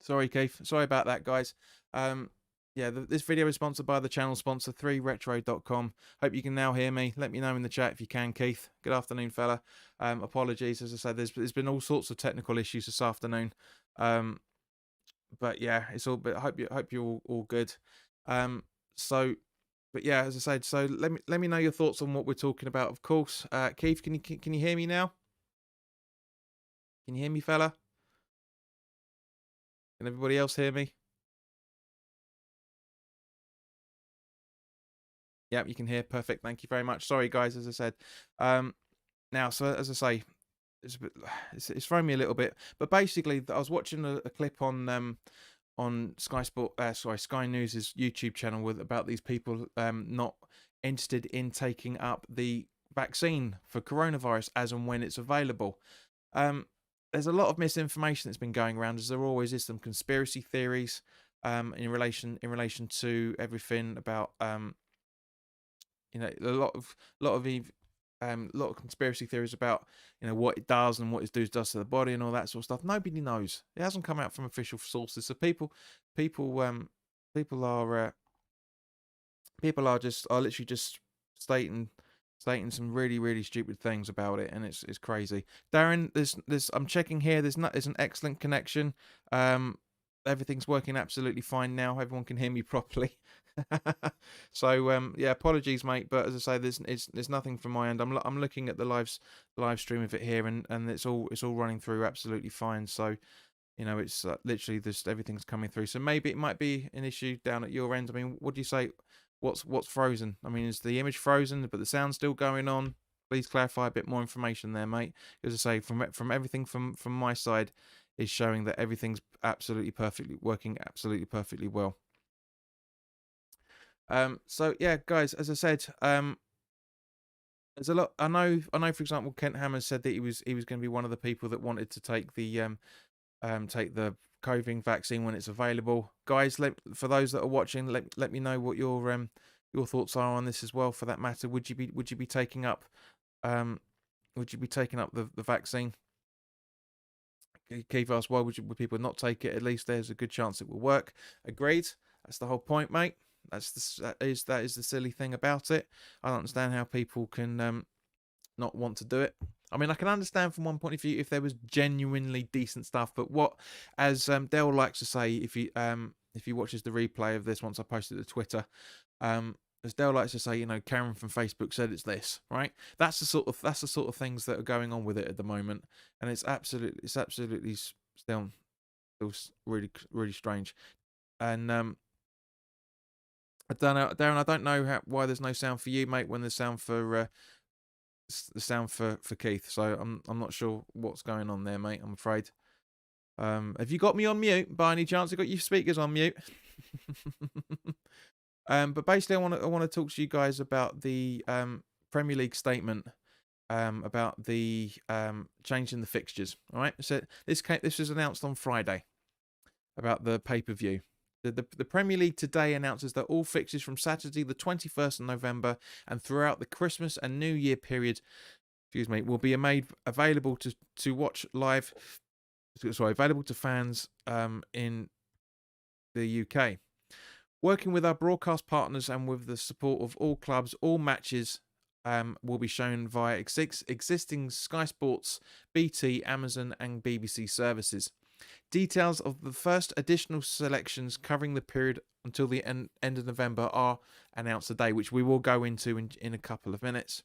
Sorry, Keith. Sorry about that, guys. Yeah, this video is sponsored by the channel sponsor 3retro.com. Hope you can now hear me. Let me know in the chat if you can, Keith. Good afternoon, fella. Apologies, as I said, there's been all sorts of technical issues this afternoon. But yeah, it's all. But I hope you're all good. So, but yeah, as I said, so let me know your thoughts on what we're talking about. Of course, Keith, can you hear me now? Can you hear me, fella? Can everybody else hear me? Yep, you can hear. Perfect. Thank you very much. Sorry, guys, as I said. Now, so as I say, it's a bit, it's thrown me a little bit. But basically, I was watching a clip on Sky News's YouTube channel about these people not interested in taking up the vaccine for coronavirus as and when it's available. There's a lot of misinformation that's been going around, as there always is. Some conspiracy theories in relation to everything about a lot of conspiracy theories about what it does and what it does to the body and all that sort of stuff. Nobody knows. It hasn't come out from official sources. So people people are literally just stating some really stupid things about it, and it's crazy. Darren, there's I'm checking here. There's an excellent connection. Everything's working absolutely fine now. Everyone can hear me properly. So yeah, apologies, mate, but as I say, there's nothing from my end. I'm looking at the live stream of it here, and it's all running through absolutely fine. So it's literally just everything's coming through. So maybe it might be an issue down at your end. I mean, what do you say? What's frozen? I mean, is the image frozen, but the sound's still going on? Please clarify a bit more information there, mate. As I say, from everything from my side is showing that everything's working absolutely perfectly well. So yeah, guys, as I said, there's a lot. I know. For example, Kent Hammers said that he was going to be one of the people that wanted to take the COVID vaccine when it's available. Guys, for those that are watching, let me know what your thoughts are on this as well. For that matter, would you be taking up the vaccine? Keith asked, why would people not take it? At least there's a good chance it will work. Agreed. That's the whole point, mate. That is the silly thing about it. I don't understand how people can not want to do it. I mean, I can understand from one point of view if there was genuinely decent stuff, but as Dell likes to say, if he watches the replay of this once I post it to Twitter, as Dell likes to say, Karen from Facebook said it's this, right? That's the sort of things that are going on with it at the moment, and it's absolutely still really strange. And I don't know, Darren. I don't know why there's no sound for you, mate, when there's sound for Keith. So I'm not sure what's going on there, mate. I'm afraid. Have you got me on mute by any chance? Have you got your speakers on mute? But basically, I want to talk to you guys about the Premier League statement about the changing the fixtures. All right. So this was announced on Friday about the pay-per-view. The Premier League today announces that all fixtures from Saturday the 21st of November and throughout the Christmas and New Year period, will be made available to watch live. Sorry, available to fans in the UK. Working with our broadcast partners and with the support of all clubs, all matches will be shown via existing Sky Sports, BT, Amazon, and BBC services. Details of the first additional selections covering the period until the end of November are announced today, which we will go into in a couple of minutes.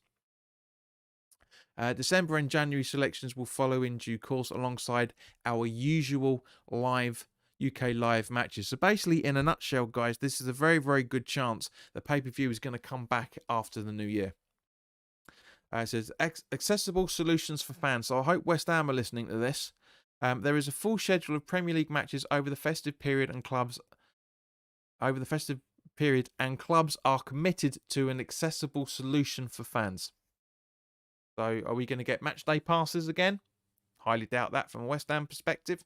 December and January selections will follow in due course alongside our usual UK live matches. So basically, in a nutshell, guys, this is a very, very good chance that pay-per-view is going to come back after the new year. It says accessible solutions for fans. So I hope West Ham are listening to this. There is a full schedule of Premier League matches over the festive period, and clubs are committed to an accessible solution for fans. So, are we going to get match day passes again? Highly doubt that from a West Ham perspective.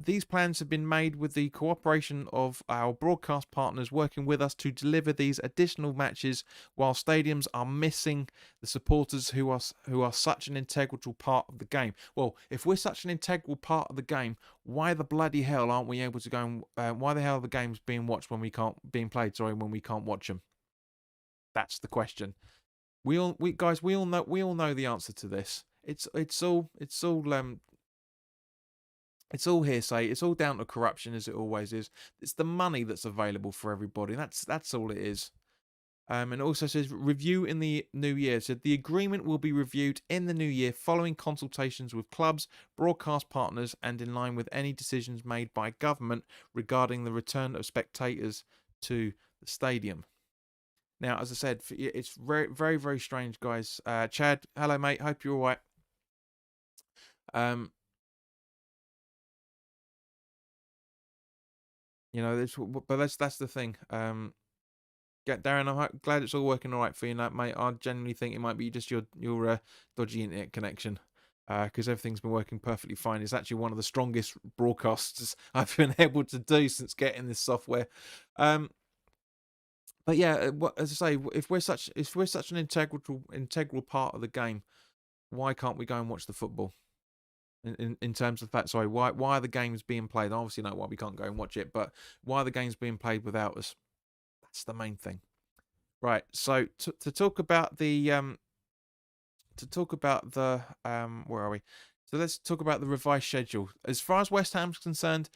These plans have been made with the cooperation of our broadcast partners working with us to deliver these additional matches while stadiums are missing the supporters who are such an integral part of the game. Well, if we're such an integral part of the game, why the bloody hell aren't we able to go and why the hell are the games being watched when we can't being played? Sorry, when we can't watch them. That's the question. We all know the answer to this. It's all hearsay. It's all down to corruption, as it always is. It's the money that's available for everybody. That's all it is. And it also says review in the new year. So the agreement will be reviewed in the new year following consultations with clubs, broadcast partners, and in line with any decisions made by government regarding the return of spectators to the stadium. Now, as I said, it's very, very, very strange, guys. Chad, hello, mate. Hope you're all right. Um, you know, but that's the thing. Darren, I'm glad it's all working all right for you, mate. I genuinely think it might be just your dodgy internet connection, because everything's been working perfectly fine. It's actually one of the strongest broadcasts I've been able to do since getting this software. But yeah, as I say, if we're such an integral part of the game, why can't we go and watch the football? In terms of that, sorry, why are the games being played? I obviously know why we can't go and watch it, but why are the games being played without us? That's the main thing. Right. So to talk about the where are we? So let's talk about the revised schedule. As far as West Ham's concerned,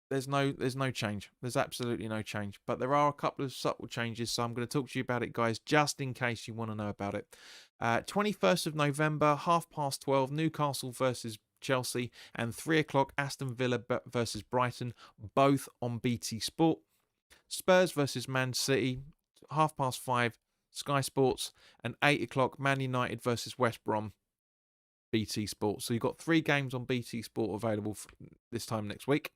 there's no change. There's absolutely no change. But there are a couple of subtle changes, so I'm going to talk to you about it, guys, just in case you want to know about it. 21st of November, 12:30, Newcastle versus Chelsea, and 3 o'clock, Aston Villa versus Brighton, both on BT Sport. Spurs versus Man City, 5:30, Sky Sports, and 8 o'clock, Man United versus West Brom, BT Sport. So you've got 3 games on BT Sport available this time next week.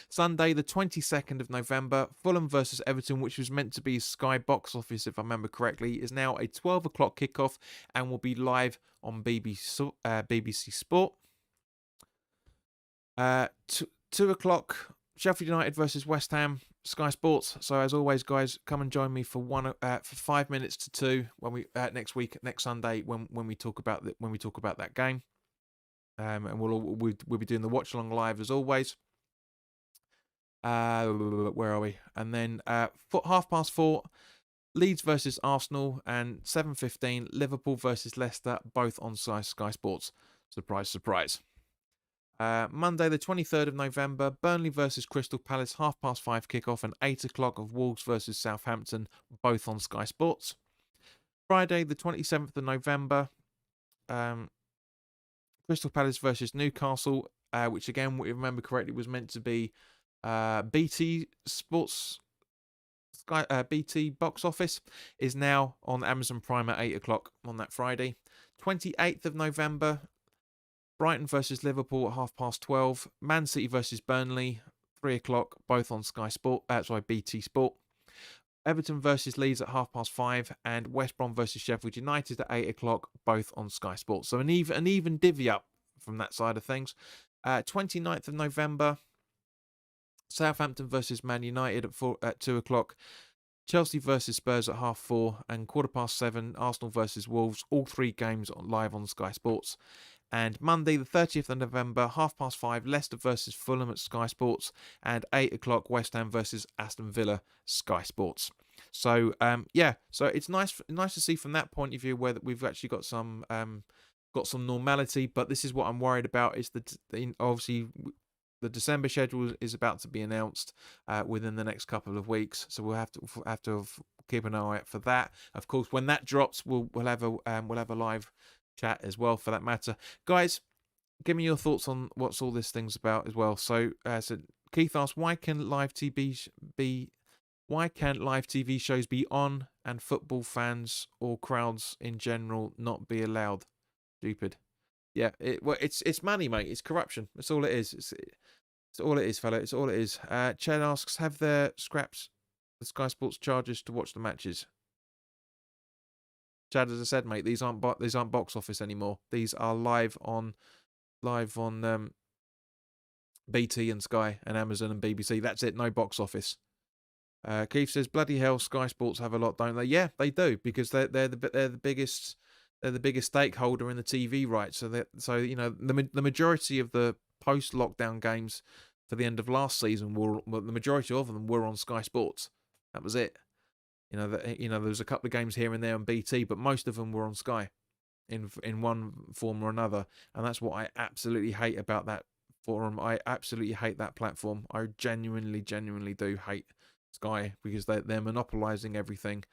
Sunday, the 22nd of November, Fulham versus Everton, which was meant to be Sky Box Office, if I remember correctly, is now a 12 o'clock kickoff and will be live on BBC Sport. 2 o'clock, Sheffield United versus West Ham, Sky Sports. So as always, guys, come and join me for 5 minutes to 2 when we next Sunday when we talk about that game. And we'll be doing the watch along live as always. Where are we? And then 4:30, Leeds versus Arsenal, and 7:15, Liverpool versus Leicester, both on Sky Sports. Surprise, surprise. Monday, the 23rd of November, Burnley versus Crystal Palace, 5:30 kickoff, and 8 o'clock of Wolves versus Southampton, both on Sky Sports. Friday, the 27th of November, Crystal Palace versus Newcastle, which again, if you remember correctly, was meant to be BT Sports BT Box Office, is now on Amazon Prime at 8 o'clock on that Friday. 28th of November, Brighton versus Liverpool at 12:30, Man City versus Burnley, 3 o'clock, both on BT Sport. Everton versus Leeds at 5:30, and West Brom versus Sheffield United at 8 o'clock, both on Sky Sports. So an even divvy up from that side of things. 29th of November, Southampton versus Man United at 2 o'clock. Chelsea versus Spurs at 4:30, and 7:15, Arsenal versus Wolves. All 3 games live on Sky Sports. And Monday, the 30th of November, 5:30, Leicester versus Fulham at Sky Sports, and 8 o'clock, West Ham versus Aston Villa, Sky Sports. So so it's nice to see from that point of view where we've actually got some normality. But this is what I'm worried about: is that obviously the December schedule is about to be announced within the next couple of weeks, so we'll have to keep an eye out for that. Of course, when that drops, we'll have a live chat as well, for that matter. Guys, give me your thoughts on what's all this thing's about as well. So Keith asks, why can't live TV shows be on and football fans or crowds in general not be allowed? Stupid. Yeah, it's money, mate. It's corruption. That's all it is. It's all it is, fella. It's all it is. Chad asks, have there scrapped the Sky Sports charges to watch the matches? Chad, as I said, mate, these aren't box office anymore. These are live on BT and Sky and Amazon and BBC. That's it. No box office. Keith says, "Bloody hell, Sky Sports have a lot, don't they?" Yeah, they do, because they're the biggest stakeholder in the TV rights. So you know, the majority of the post lockdown games for the end of last season the majority of them were on Sky Sports. That was it. There was a couple of games here and there on BT, but most of them were on Sky in one form or another, and that's what I absolutely hate about that forum. I absolutely hate that platform. I genuinely do hate Sky, because they're monopolizing everything,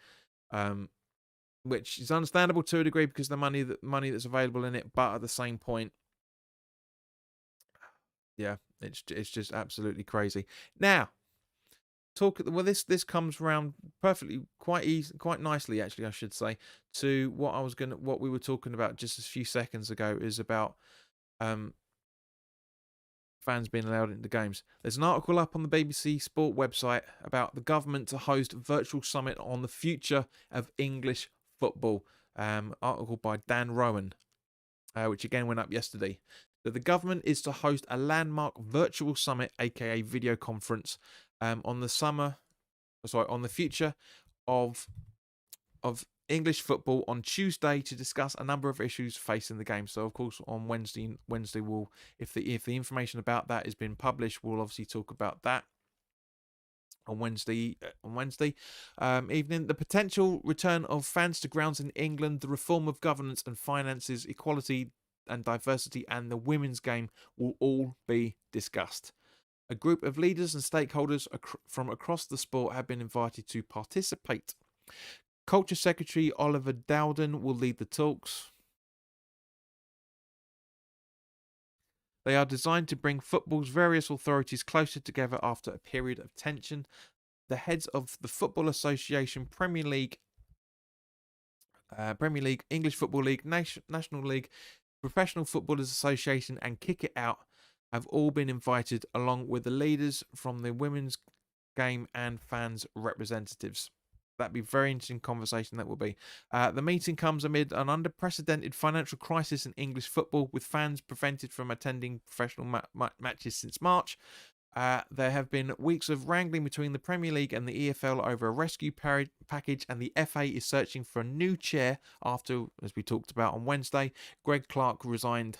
which is understandable to a degree because the money that's available in it. But at the same point, yeah, it's just absolutely crazy. Now, this comes around perfectly, quite nicely, actually, I should say, to what we were talking about just a few seconds ago, is about fans being allowed into games. There's an article up on the BBC Sport website about the government to host virtual summit on the future of English football. Article by Dan Rowan, which again went up yesterday. That the government is to host a landmark virtual summit, aka video conference, on the future of English football on Tuesday, to discuss a number of issues facing the game. So, of course, on Wednesday, we'll, if the information about that has been published, we'll obviously talk about that on Wednesday evening. The potential return of fans to grounds in England, the reform of governance and finances, equality and diversity, and the women's game will all be discussed. A group of leaders and stakeholders from across the sport have been invited to participate. Culture Secretary Oliver Dowden will lead the talks. They are designed to bring football's various authorities closer together after a period of tension. The heads of the Football Association, Premier League, English Football League, National League, Professional Footballers Association, and Kick It Out have all been invited, along with the leaders from the women's game and fans' representatives. That'd be a very interesting conversation, that will be. The meeting comes amid an unprecedented financial crisis in English football, with fans prevented from attending professional matches since March. There have been weeks of wrangling between the Premier League and the EFL over a rescue package, and the FA is searching for a new chair after, as we talked about on Wednesday, Greg Clark resigned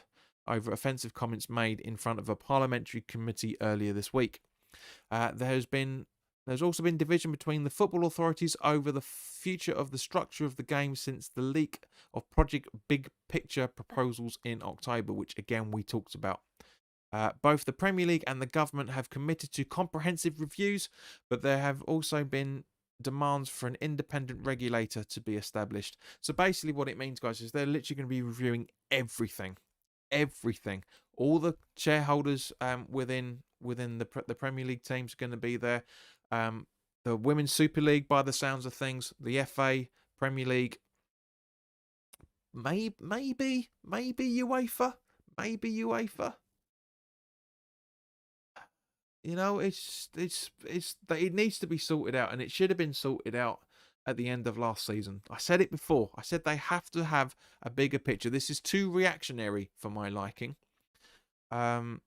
over offensive comments made in front of a parliamentary committee earlier this week. There's also been division between the football authorities over the future of the structure of the game since the leak of Project Big Picture proposals in October, which again we talked about. Both the Premier League and the government have committed to comprehensive reviews, but there have also been demands for an independent regulator to be established. So basically what it means, guys, is they're literally going to be reviewing everything. All the shareholders within the Premier League teams are going to be there. The Women's Super League, by the sounds of things, the FA, Premier League, maybe UEFA. You know, it needs to be sorted out, and it should have been sorted out at the end of last season. I said it before. I said they have to have a bigger picture. This is too reactionary for my liking. Darren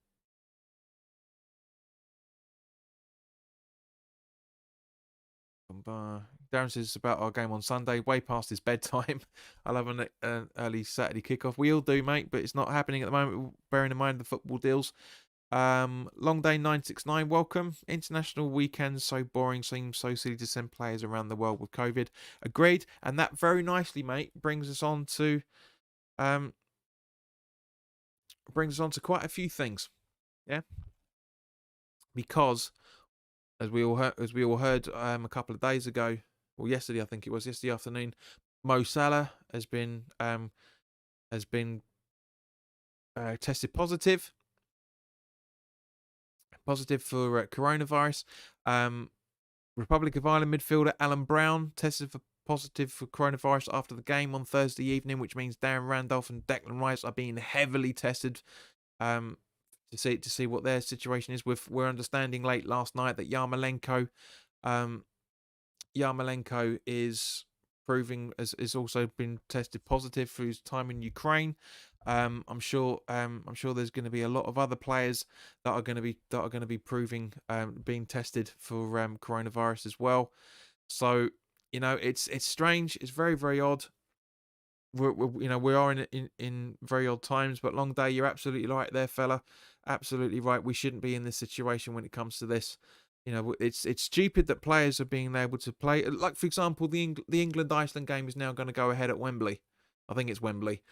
says it's about our game on Sunday, way past his bedtime. I'll have an early Saturday kickoff. We all do, mate, but it's not happening at the moment, bearing in mind the football deals. Long Day 969, welcome. International weekends so boring, seems so silly to send players around the world with COVID. Agreed, and that very nicely, mate, brings us on to quite a few things. Yeah, because as we all heard a couple of days ago, or yesterday, I think it was yesterday afternoon, Mo Salah has been tested positive for coronavirus. Republic of Ireland midfielder Alan Brown tested positive for coronavirus after the game on Thursday evening, which means Darren Randolph and Declan Rice are being heavily tested to see what their situation is. We're understanding late last night that Yarmolenko is proving has also been tested positive for his time in Ukraine. I'm sure there's going to be a lot of other players that are going to be proving being tested for coronavirus as well. So it's strange. It's very very odd. We are in very odd times, but long day. You're absolutely right there, fella. Absolutely right. We shouldn't be in this situation when it comes to this. It's stupid that players are being able to play. Like for example, the England Iceland game is now going to go ahead at Wembley. I think it's Wembley,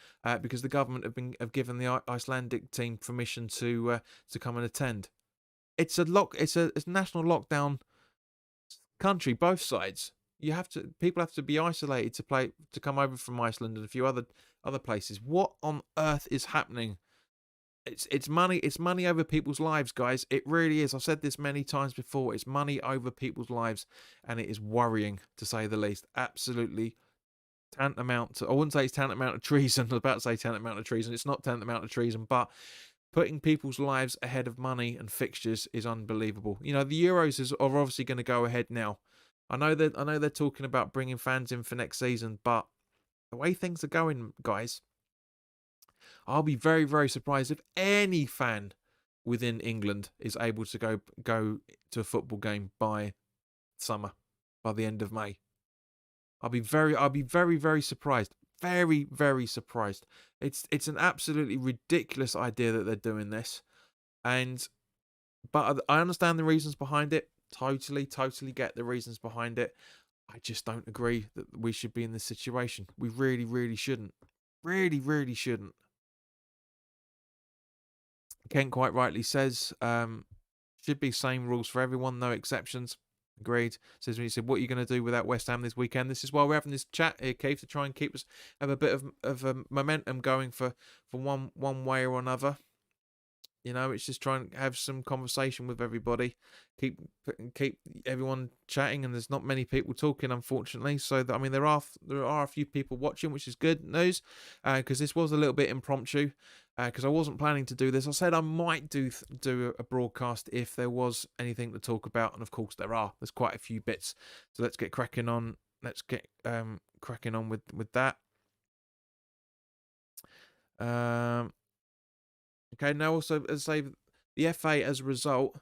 because the government have given the Icelandic team permission to come and attend. It's a national lockdown country, both sides. People have to be isolated to come over from Iceland and a few other places. What on earth is happening? It's money over people's lives, guys. It really is. I've said this many times before. It's money over people's lives, and it is worrying to say the least. Absolutely tantamount to, I wouldn't say it's tantamount of treason. I was about to say tantamount of treason. It's not tantamount of treason, but putting people's lives ahead of money and fixtures is unbelievable. The Euros are obviously going to go ahead now. I know they're talking about bringing fans in for next season, but the way things are going, guys, I'll be very very surprised if any fan within England is able to go to a football game by summer, by the end of May. I'll be very very surprised. Very very surprised. It's an absolutely ridiculous idea that they're doing this. And but I understand the reasons behind it. Totally, totally get the reasons behind it. I just don't agree that we should be in this situation. We really, really shouldn't. Really, really shouldn't. Kent quite rightly says, should be same rules for everyone, no exceptions. Agreed. Says when he said, "What are you going to do without West Ham this weekend?" This is why we're having this chat here, Keith, to try and have a bit of momentum going for one way or another. It's just trying to have some conversation with everybody, keep keep everyone chatting, and there's not many people talking, unfortunately. So that, I mean, there are a few people watching, which is good news, because this was a little bit impromptu, because I wasn't planning to do this. I said I might do a broadcast if there was anything to talk about, and of course there's quite a few bits. So let's get cracking on. Let's get cracking on with that. Okay, now also, as I say, the FA as a result,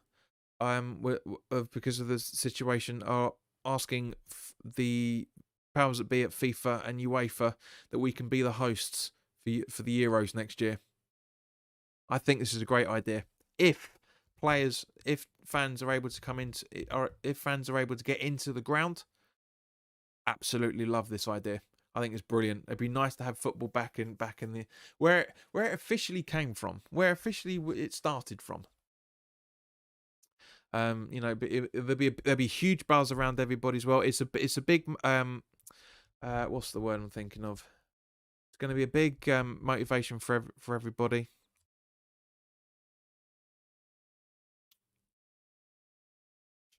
because of the situation, are asking the powers that be at FIFA and UEFA that we can be the hosts for the Euros next year. I think this is a great idea. If fans are able to if fans are able to get into the ground, absolutely love this idea. I think it's brilliant. It'd be nice to have football back in the where it officially came from, where officially it started from. But there'll be a huge buzz around everybody as well. It's a big what's the word I'm thinking of? It's going to be a big motivation for everybody.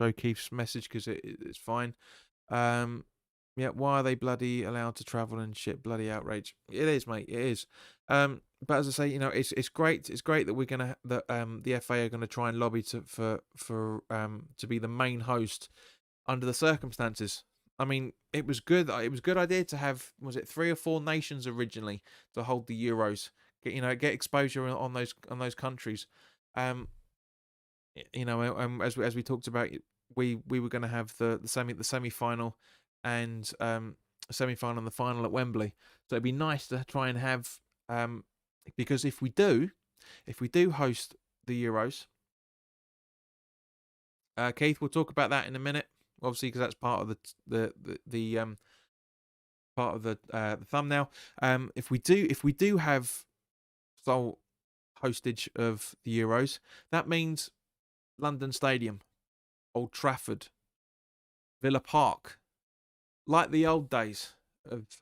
Show Keith's message because it's fine. Yeah, why are they bloody allowed to travel and shit? Bloody outrage! It is, mate. It is. But as I say, it's great. It's great that the FA are gonna try and lobby to be the main host under the circumstances. I mean, it was good. It was a good idea to have, was it 3 or 4 nations originally to hold the Euros? Get exposure on those countries. As we talked about, we were going to have the semi final and semi final and the final at Wembley. So it'd be nice to try and have, because if we do host the Euros, Keith, we'll talk about that in a minute. Obviously, because that's part of the part of the thumbnail. If we do have sole hostage of the Euros, that means London Stadium, Old Trafford, Villa Park, like the old days of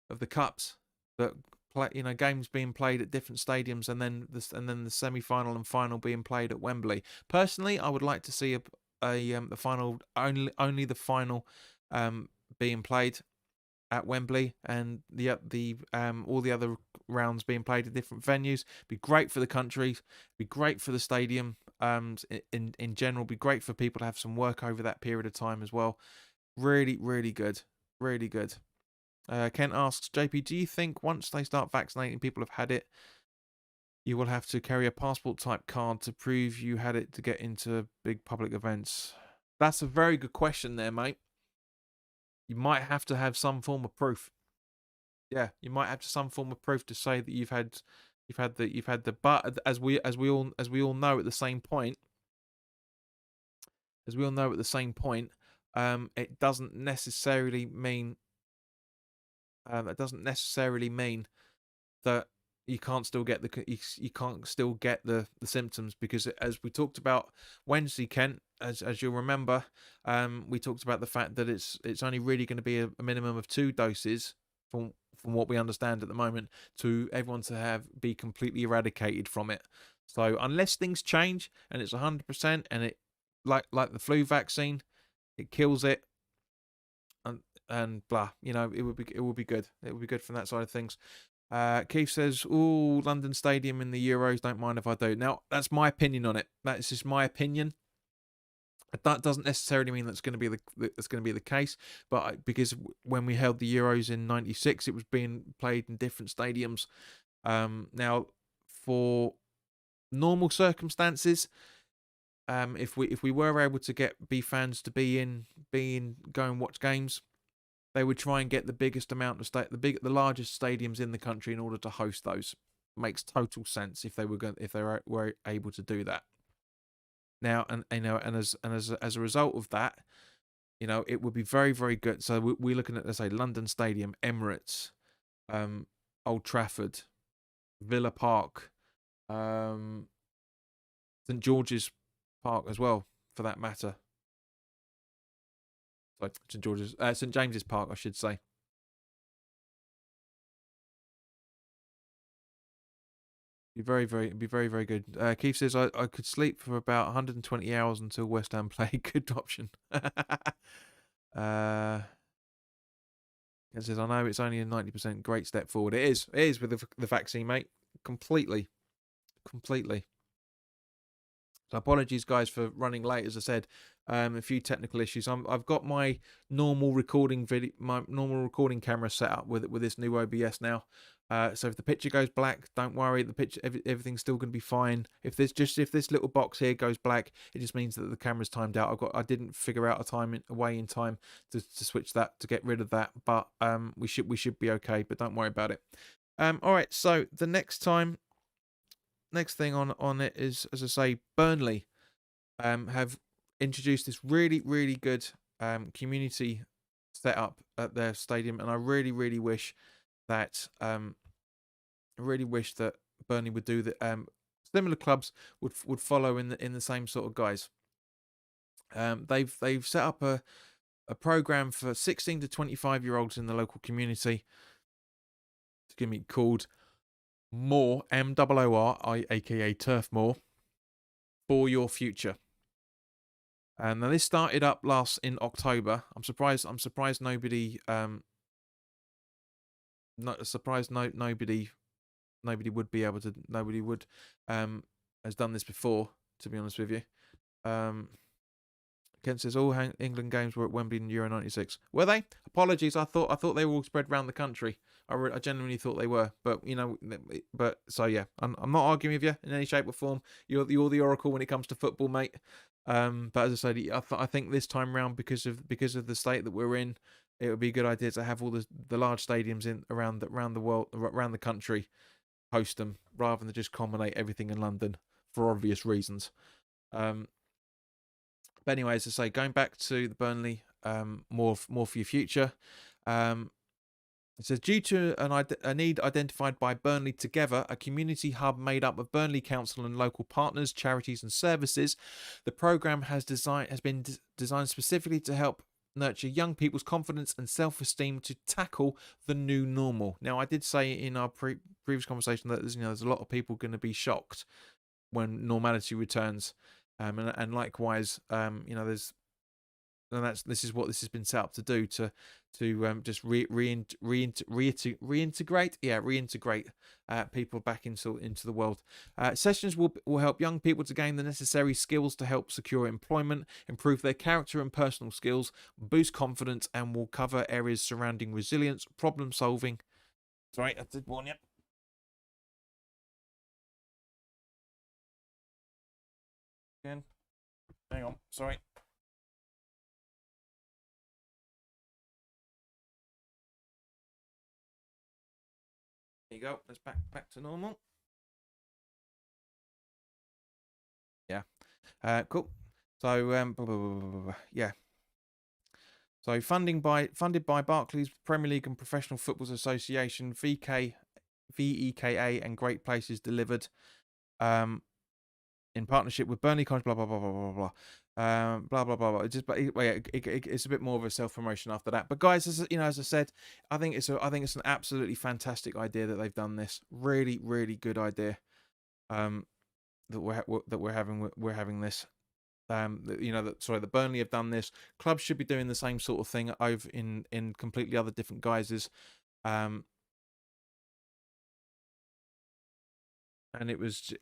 the cups, that games being played at different stadiums, and then the semi-final and final being played at Wembley. Personally, I would like to see the final, only the final being played at Wembley, and the all the other rounds being played at different venues. Be great for the country, be great for the stadium, in general, be great for people to have some work over that period of time as well. Really, really good, really good. Kent asks, JP, do you think once they start vaccinating people have had it, you will have to carry a passport type card to prove you had it to get into big public events? That's a very good question there, mate. You might have to have some form of proof. Yeah, you might have some form of proof to say that you've had the. But as we all know at the same point, it doesn't necessarily mean that you can't still get you can't still get the symptoms, because as we talked about Wednesday, Kent, as you'll remember, we talked about the fact that it's only really going to be a minimum of 2 doses from what we understand at the moment to everyone to be completely eradicated from it. So unless things change and it's 100% and it like the flu vaccine, it kills it, and blah, it would be good. It would be good from that side of things. Keith says, "Ooh, London Stadium in the Euros. Don't mind if I do." Now, that's my opinion on it. That's just my opinion. That doesn't necessarily mean that's going to be the case, but because when we held the Euros in '96, it was being played in different stadiums. Now, for normal circumstances, if we were able to be fans to go and watch games, they would try and get the biggest amount of the largest stadiums in the country in order to host those. Makes total sense if they were able to do that. Now, and as a result of that, it would be very, very good. So we're looking at, let's say, London Stadium, Emirates, Old Trafford, Villa Park, St George's Park as well, for that matter. Sorry, St James's Park, I should say. Be very, very good. Keith says I could sleep for about 120 hours until West Ham play. Good option. It says, I know it's only a 90% great step forward. It is. It is with the vaccine, mate. Completely. So apologies, guys, for running late. As I said, a few technical issues. I've got my normal recording camera set up with this new OBS now. So if the picture goes black, don't worry. Everything's still going to be fine. If this little box here goes black, it just means that the camera's timed out. I didn't figure out a way in time to switch that, to get rid of that. But we should be okay. But don't worry about it. All right. So the next thing on it is, as I say, Burnley have introduced this really, really good community setup at their stadium, and I really, really wish that Burnley would do that. Similar clubs would follow in the same sort of guise. They've set up a program for 16 to 25-year-olds in the local community. It's going to be called More, MOOR, aka Turf More, for your future. And now this started up in October. I'm surprised nobody has done this before, to be honest with you. Kent says all England games were at Wembley in Euro '96. Were they? Apologies. I thought they were all spread around the country. I genuinely thought they were, but so yeah, I'm not arguing with you in any shape or form. You're the oracle when it comes to football, mate. But as I said, I think this time round, because of the state that we're in, it would be a good idea to have all the large stadiums around the world, around the country, host them, rather than just culminate everything in London for obvious reasons. But anyway, as I say, going back to the Burnley, more for your future. It says, due to a need identified by Burnley Together, a community hub made up of Burnley Council and local partners, charities and services, the programme has been designed specifically to help nurture young people's confidence and self-esteem to tackle the new normal. Now, I did say in our previous conversation that there's a lot of people going to be shocked when normality returns. And likewise, there's this is what this has been set up to do, to just reintegrate people back into the world. Sessions will help young people to gain the necessary skills to help secure employment, improve their character and personal skills, boost confidence, and will cover areas surrounding resilience, problem solving. Sorry, I did warn you. Again. Hang on, sorry. There you go. Let's back to normal. Yeah. Cool. So yeah. So funded by Barclays, Premier League and Professional Football Association, VEKA, and Great Places delivered. In partnership with Burnley College, blah blah blah blah blah blah. Blah blah blah blah. It's a bit more of a self promotion after that. But guys, as I said, I think it's an absolutely fantastic idea that they've done this. Really, really good idea. That we're having this. That Burnley have done this. Clubs should be doing the same sort of thing over in completely other different guises. And it was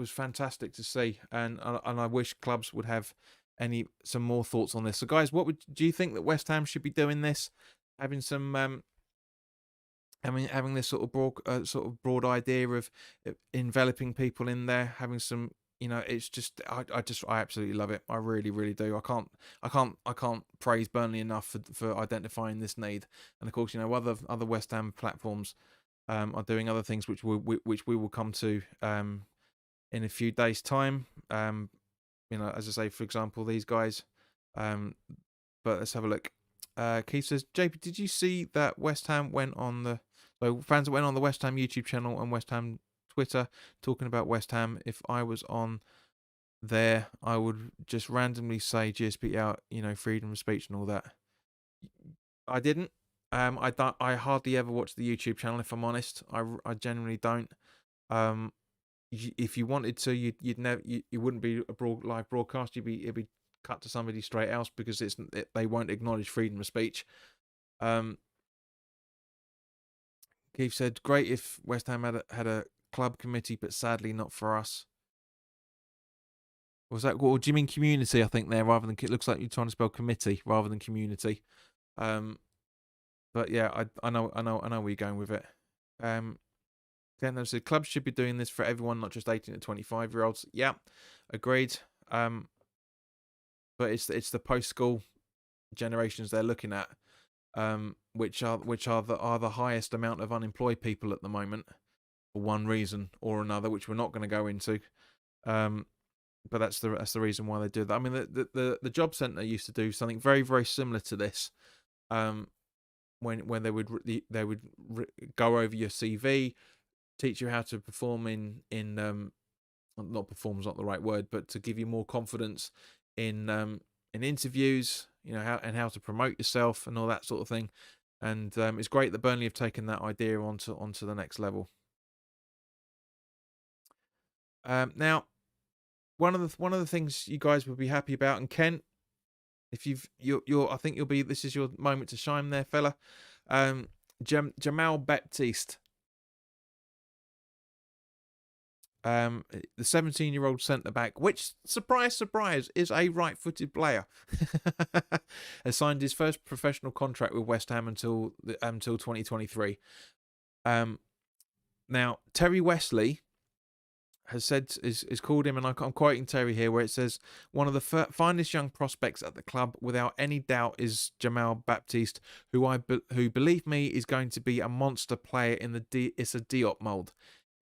fantastic to see, and I wish clubs would have some more thoughts on this. So guys, do you think that West Ham should be doing this, having some having this sort of broad idea of enveloping people in there, having some, it's just I absolutely love it. I really, really do. I can't praise Burnley enough for identifying this need. And of course, other West Ham platforms are doing other things which we will come to in a few days' time. As I say, for example, these guys. But let's have a look. Keith says, JP, did you see that West Ham went on the fans that went on the West Ham YouTube channel and West Ham Twitter talking about West Ham? If I was on there, I would just randomly say GSP out, freedom of speech and all that. I didn't. I hardly ever watch the YouTube channel, if I'm honest. I generally don't. If you wanted to, you'd never. You wouldn't be a live broadcast. It'd be cut to somebody straight else because they won't acknowledge freedom of speech. Keith said, "Great if West Ham had a club committee, but sadly not for us." Was that? Or do you mean community? I think there, rather than it looks like you're trying to spell committee rather than community. But yeah, I know where you're going with it. Then said clubs should be doing this for everyone, not just 18 to 25-year-olds. Yeah, agreed. But it's the post-school generations they're looking at, which are the highest amount of unemployed people at the moment, for one reason or another, which we're not going to go into. But that's the reason why they do that. I mean, the job centre used to do something very, very similar to this. When they would go over your CV, teach you how to perform in not perform is not the right word, but to give you more confidence in interviews, how to promote yourself and all that sort of thing. And it's great that Burnley have taken that idea onto the next level. Now, one of the things you guys would be happy about, and Kent, if I think you'll be. This is your moment to shine, there, fella. Jamal Baptiste, the 17-year-old centre back, which surprise, is a right-footed player, has signed his first professional contract with West Ham until 2023. Now Terry Wesley has said is called him, and I'm quoting Terry here, where it says one of the finest young prospects at the club, without any doubt, is Jamal Baptiste, who believe me is going to be a monster player in the Issa Diop mould.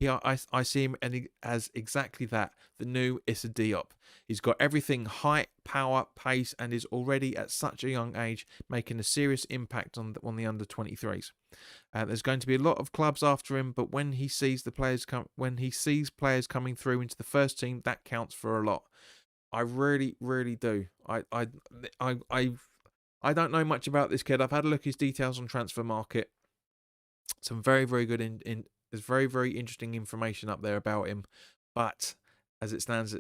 I see him as exactly that, the new Issa Diop. He's got everything: height, power, pace, and is already at such a young age making a serious impact on the under 23s. There's going to be a lot of clubs after him, but when he sees players coming through into the first team, that counts for a lot. I really, really do. I don't know much about this kid. I've had a look at his details on Transfer Market. Some very, very good there's very, very interesting information up there about him, but as it stands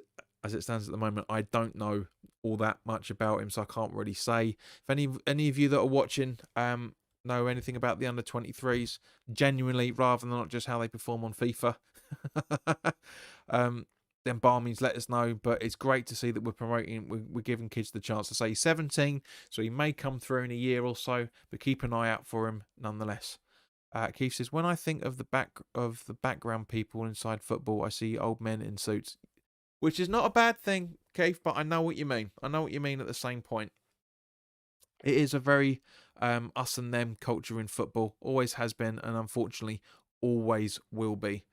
as it stands at the moment, I don't know all that much about him, so I can't really say. If any of you that are watching know anything about the under-23s, genuinely, rather than not just how they perform on FIFA, then by all means let us know. But it's great to see that we're promoting, we're giving kids the chance to say he's 17, so he may come through in a year or so, but keep an eye out for him nonetheless. Keith says, when I think of the background people inside football, I see old men in suits, which is not a bad thing, Keith, but I know what you mean. I know what you mean at the same point. It is a very us and them culture in football, always has been, and unfortunately always will be.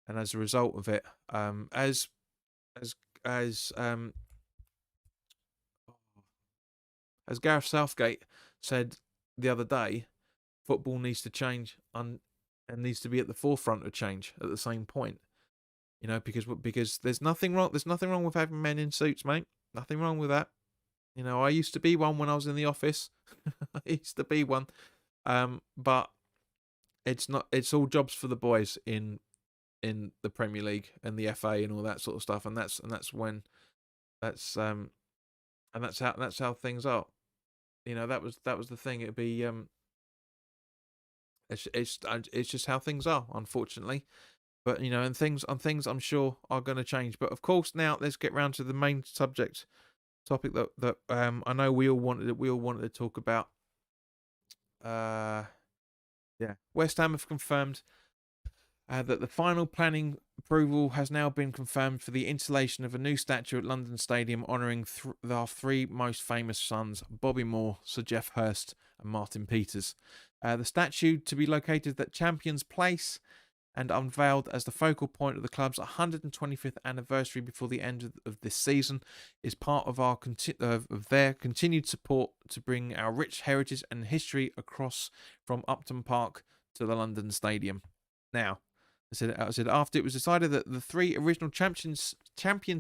And as a result of it, as as um, as Gareth Southgate said the other day, football needs to change and needs to be at the forefront of change at the same point. You know, because there's nothing wrong. There's nothing wrong with having men in suits, mate. Nothing wrong with that. You know, I used to be one when I was in the office. I used to be one, but it's not. It's all jobs for the boys in the Premier League and the FA and all that sort of stuff. And that's when that's and that's how things are. You know, that was the thing. It'd be it's just how things are, unfortunately. But you know, and things I'm sure are going to change. But of course, now let's get round to the main topic that I know we all wanted to talk about. Yeah, West Ham have confirmed that the final planning approval has now been confirmed for the installation of a new statue at London Stadium honouring our three most famous sons, Bobby Moore, Sir Geoff Hurst, and Martin Peters. The statue to be located at Champions Place and unveiled as the focal point of the club's 125th anniversary before the end of this season, is part of their continued support to bring our rich heritage and history across from Upton Park to the London Stadium. Now, I said after it was decided that the three original champion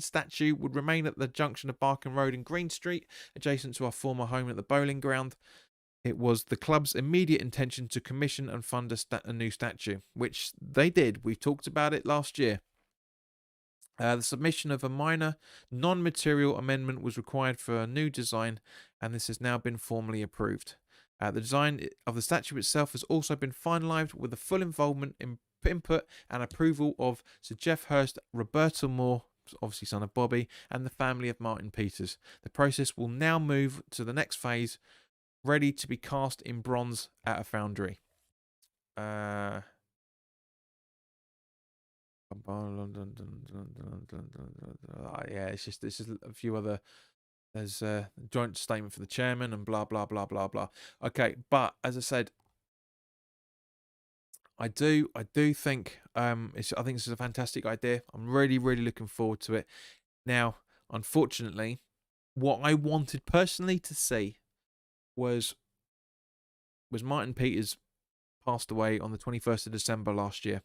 statue would remain at the junction of Barking Road and Green Street, adjacent to our former home at the bowling ground, it was the club's immediate intention to commission and fund a new statue, which they did. We talked about it last year. The submission of a minor non-material amendment was required for a new design, and this has now been formally approved. The design of the statue itself has also been finalised with the full involvement, input and approval of Sir Geoff Hurst, Roberta Moore, obviously son of Bobby, and the family of Martin Peters. The process will now move to the next phase, ready to be cast in bronze at a foundry. Yeah, it's just a few other. There's a joint statement for the chairman and blah blah blah blah blah. Okay, but as I said, I do think I think this is a fantastic idea. I'm really looking forward to it. Now, unfortunately, what I wanted personally to see was Martin Peters passed away on the 21st of December last year.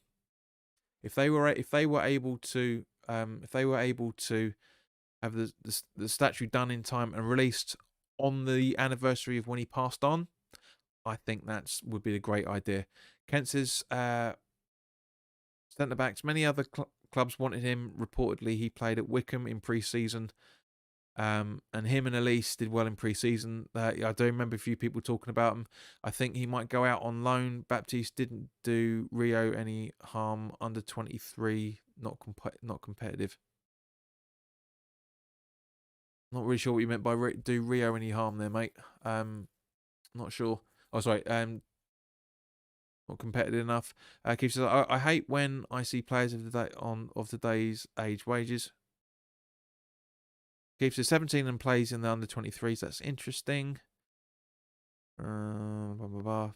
If they were able to have the statue done in time and released on the anniversary of when he passed on, I think that would be a great idea. Kent says centre backs. Many other clubs wanted him. Reportedly, he played at Wickham in pre-season. And him and Elise did well in pre-season. I do remember a few people talking about him. I think he might go out on loan. Baptiste didn't do Rio any harm. Under 23, not competitive. Not really sure what you meant by do Rio any harm there, mate. Not sure. Oh, sorry. Not competitive enough. Keith says, I hate when I see players of today's age wages. Keith says 17 and plays in the under 23s. That's interesting. Blah, blah, blah.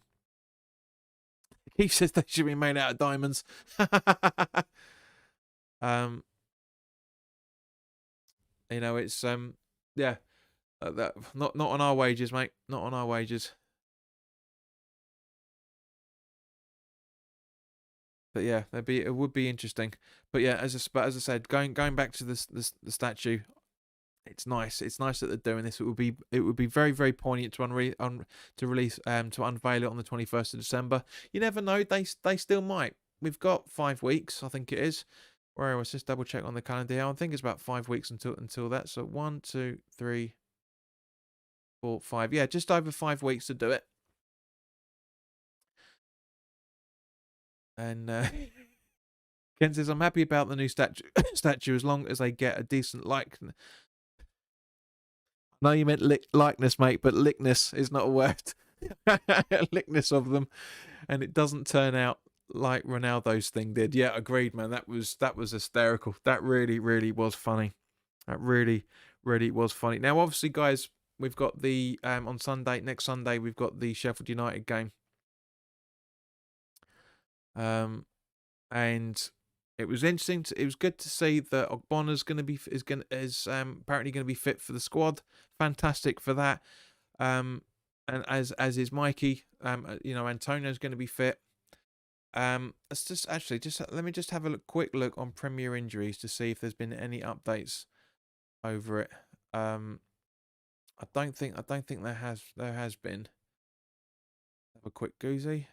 Keith says they should be made out of diamonds. You know, it's yeah. That not on our wages, mate. Not on our wages. But yeah, it would be interesting. But yeah, as I said, going back to the statue, it's nice. It's nice that they're doing this. It would be very poignant to unveil it on the 21st of December. You never know. They still might. We've got 5 weeks, I think it is, where I was just double check on the calendar here. I think it's about 5 weeks until that. So 1, 2, 3, 4, 5. Yeah, just over 5 weeks to do it. And Ken says, I'm happy about the new statue as long as they get a decent likeness. No, you meant likeness, mate, but likeness is not a word. Likeness of them, and it doesn't turn out like Ronaldo's thing did. Yeah, agreed, man. That was hysterical. That really was funny. That really was funny. Now, obviously, guys, we've got the on next Sunday, we've got the Sheffield United game. And it was interesting. It was good to see that Ogbona's is apparently going to be fit for the squad. Fantastic for that. And as is Mikey. Antonio's going to be fit. Let's let me just have a quick look on Premier injuries to see if there's been any updates over it. I don't think there has been. Have a quick goozy.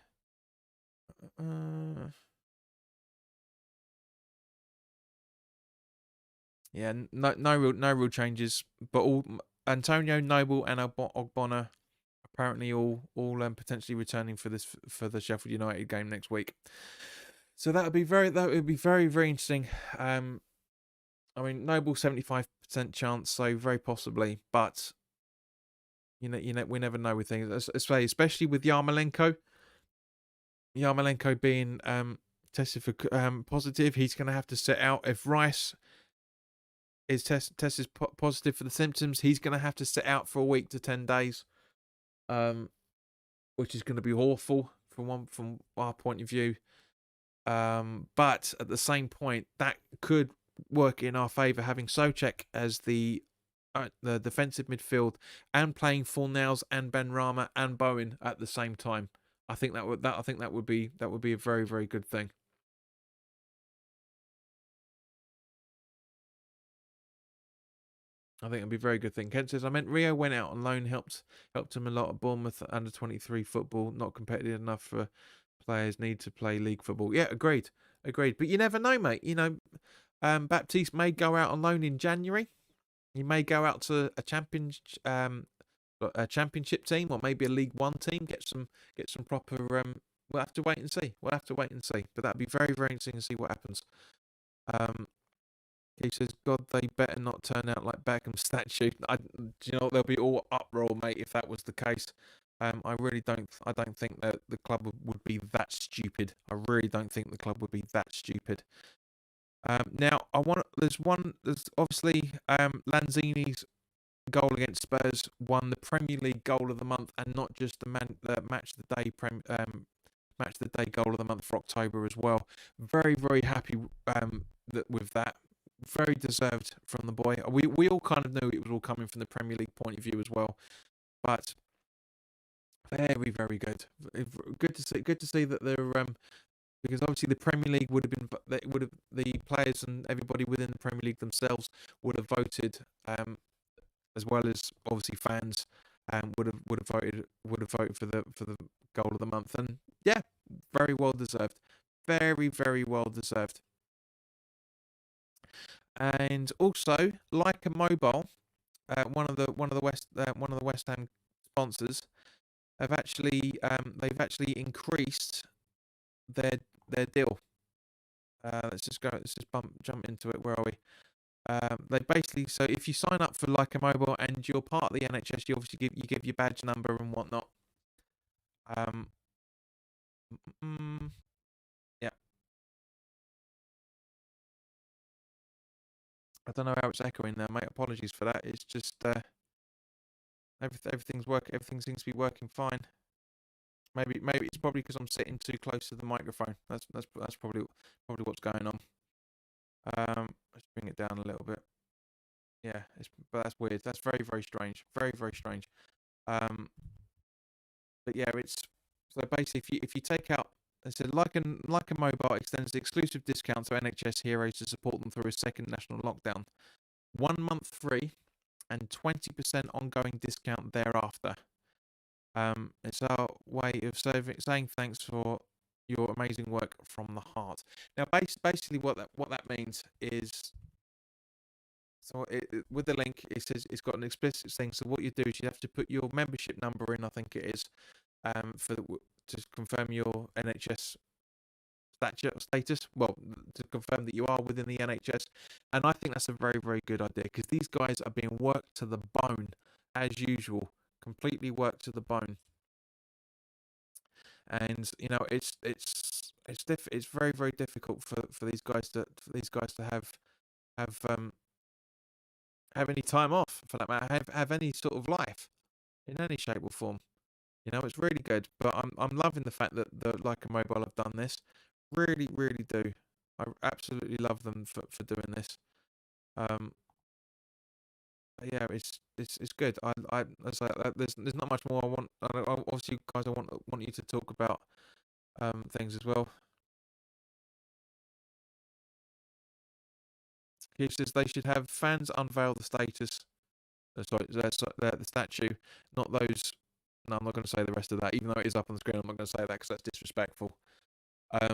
Yeah, no real changes, but all Antonio, Noble, and Ogbonna apparently all potentially returning for the Sheffield United game next week. So that would be very very interesting. I mean, Noble 75% chance, so very possibly, but we never know with things, especially with Yarmolenko. Yarmolenko being tested for positive, he's going to have to sit out. If Rice is tested positive for the symptoms, he's going to have to sit out for a week to 10 days, which is going to be awful from our point of view. But at the same point, that could work in our favour, having Souček as the defensive midfield and playing Fornals and Benrahma and Bowen at the same time. I think that would be a very, very good thing. I think it'd be a very good thing. Kent says, I meant Rio went out on loan, helped him a lot at Bournemouth under 23 football, not competitive enough for players need to play league football. Yeah, agreed. But you never know, mate. Baptiste may go out on loan in January. He may go out to a championship team or maybe a League One team, get some proper. We'll have to wait and see. But that'd be very, very interesting to see what happens. He says, God, they better not turn out like Beckham's statue. They'll be all uproar, mate, if that was the case. I don't think that the club would be that stupid. I really don't think the club would be that stupid. Now, there's obviously Lanzini's goal against Spurs won the Premier League goal of the month, and not just the match of the day goal of the month for October as well. Very, very happy with that. Very deserved from the boy. We all kind of knew it was all coming from the Premier League point of view as well, but very, very good. Good to see that they're because obviously the Premier League the players and everybody within the Premier League themselves would have voted, as well as obviously fans, would have voted for the goal of the month, and yeah, very well deserved. Very, very well deserved. And also, Leica Mobile, one of the West Ham sponsors, they've actually increased their deal. Let's just jump into it. Where are we? They basically, so if you sign up for Leica Mobile and you're part of the NHS, you obviously give your badge number and whatnot. Yeah. I don't know how it's echoing there, mate. Apologies for that. It's just everything seems to be working fine. Maybe it's probably because I'm sitting too close to the microphone. That's probably what's going on. Let's bring it down a little bit. Yeah, but that's weird. That's very, very strange. Very, very strange. But yeah, it's so basically if you take out, it said Leica Mobile extends the exclusive discount to NHS heroes to support them through a second national lockdown. 1 month free and 20% ongoing discount thereafter. It's our way of saying thanks for your amazing work from the heart. Now, basically, what that means is, so with the link, it says it's got an explicit thing. So what you do is you have to put your membership number in, I think it is, to confirm your NHS status. Well, to confirm that you are within the NHS, and I think that's a very, very good idea, because these guys are being worked to the bone as usual, completely worked to the bone. And it's very, very difficult for these guys to have any time off, for that matter, have any sort of life in any shape or form. It's really good. But I'm loving the fact that Leica Mobile have done this. Really, really do. I absolutely love them for doing this. Yeah, it's good. It's like, there's not much more I want. Obviously, guys, I want you to talk about things as well. He says they should have fans unveil the status. Sorry, the statue, not those. No, I'm not going to say the rest of that, even though it is up on the screen. I'm not going to say that because that's disrespectful. As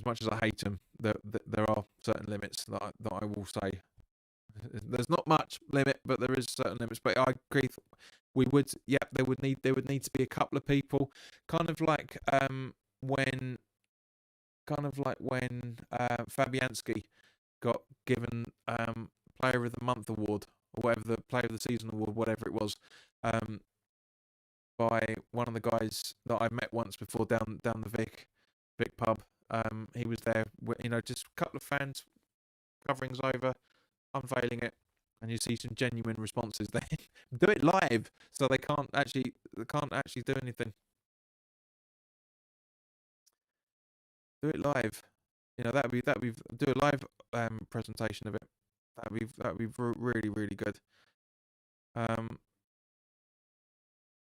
much as I hate them, there are certain limits that I will say. There's not much limit, but there is certain limits. But I agree. There would need to be a couple of people, kind of like when Fabianski got given Player of the Month award, or whatever, the Player of the Season award, whatever it was, by one of the guys that I met once before down the Vic pub. He was there, just a couple of fans, coverings over, unveiling it, and you see some genuine responses there. Do it live, so they can't actually do anything. Do it live. That'd be do a live presentation of it. That'd be really, really good.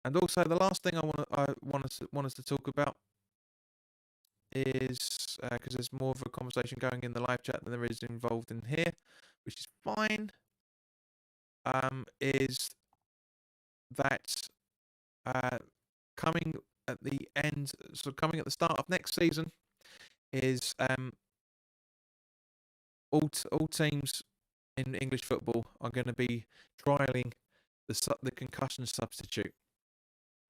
And also the last thing I want us to talk about is, because there's more of a conversation going in the live chat than there is involved in here, which is fine. Is that coming at the end, so coming at the start of next season, is all teams in English football are going to be trialing the concussion substitute.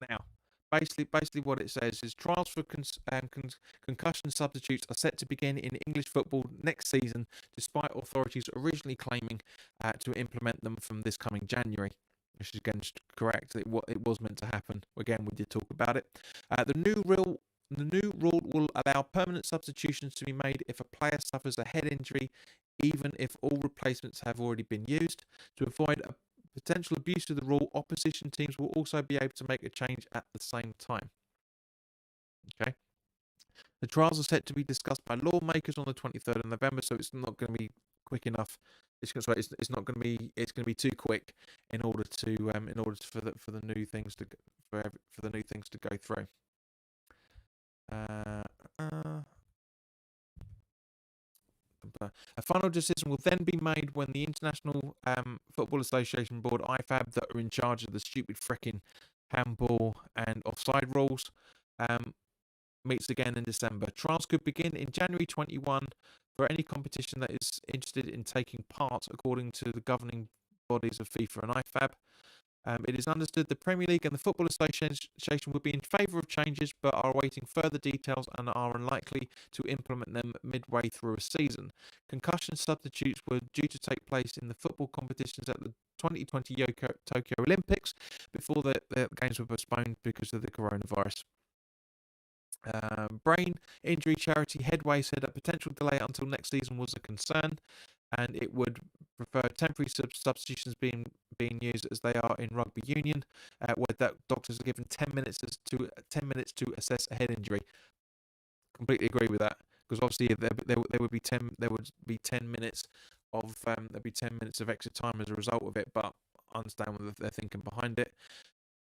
Now, basically what it says is trials for concussion substitutes are set to begin in English football next season, despite authorities originally claiming to implement them from this coming January. Which is again correct. It was meant to happen. Again, we did talk about it. The new rule will allow permanent substitutions to be made if a player suffers a head injury, even if all replacements have already been used. To avoid a potential abuse of the rule, opposition teams will also be able to make a change at the same time. Okay. The trials are set to be discussed by lawmakers on the 23rd of November, so it's not going to be quick enough. It's not going to be. It's going to be too quick in order for the new things to go through. A final decision will then be made when the International Football Association Board (IFAB), that are in charge of the stupid frickin' handball and offside rules, meets again in December. Trials could begin in January 21 for any competition that is interested in taking part, according to the governing bodies of FIFA and IFAB. It is understood the Premier League and the Football Association would be in favour of changes, but are awaiting further details and are unlikely to implement them midway through a season. Concussion substitutes were due to take place in the football competitions at the 2020 Tokyo Olympics before the games were postponed because of the coronavirus. Brain injury charity Headway said a potential delay until next season was a concern, and it would prefer temporary substitutions being used as they are in rugby union, where doctors are given 10 minutes to assess a head injury. Completely agree with that, because obviously there would be 10 minutes of extra time as a result of it, but I understand what they're thinking behind it.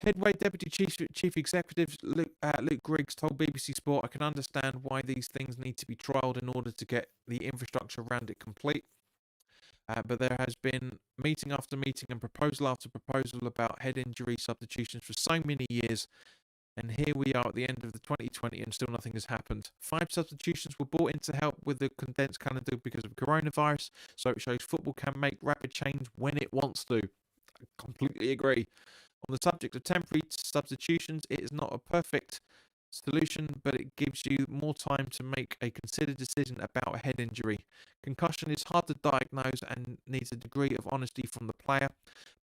Headway Deputy Chief Executive Luke Griggs told BBC Sport, "I can understand why these things need to be trialled in order to get the infrastructure around it complete. But there has been meeting after meeting and proposal after proposal about head injury substitutions for so many years And here we are at the end of the 2020 and still nothing has happened. 5 substitutions were brought in to help with the condensed calendar because of coronavirus, so it shows football can make rapid change when it wants to. I completely agree. On the subject of temporary substitutions, it is not a perfect solution, but it gives you more time to make a considered decision about a head injury. Concussion is hard to diagnose and needs a degree of honesty from the player,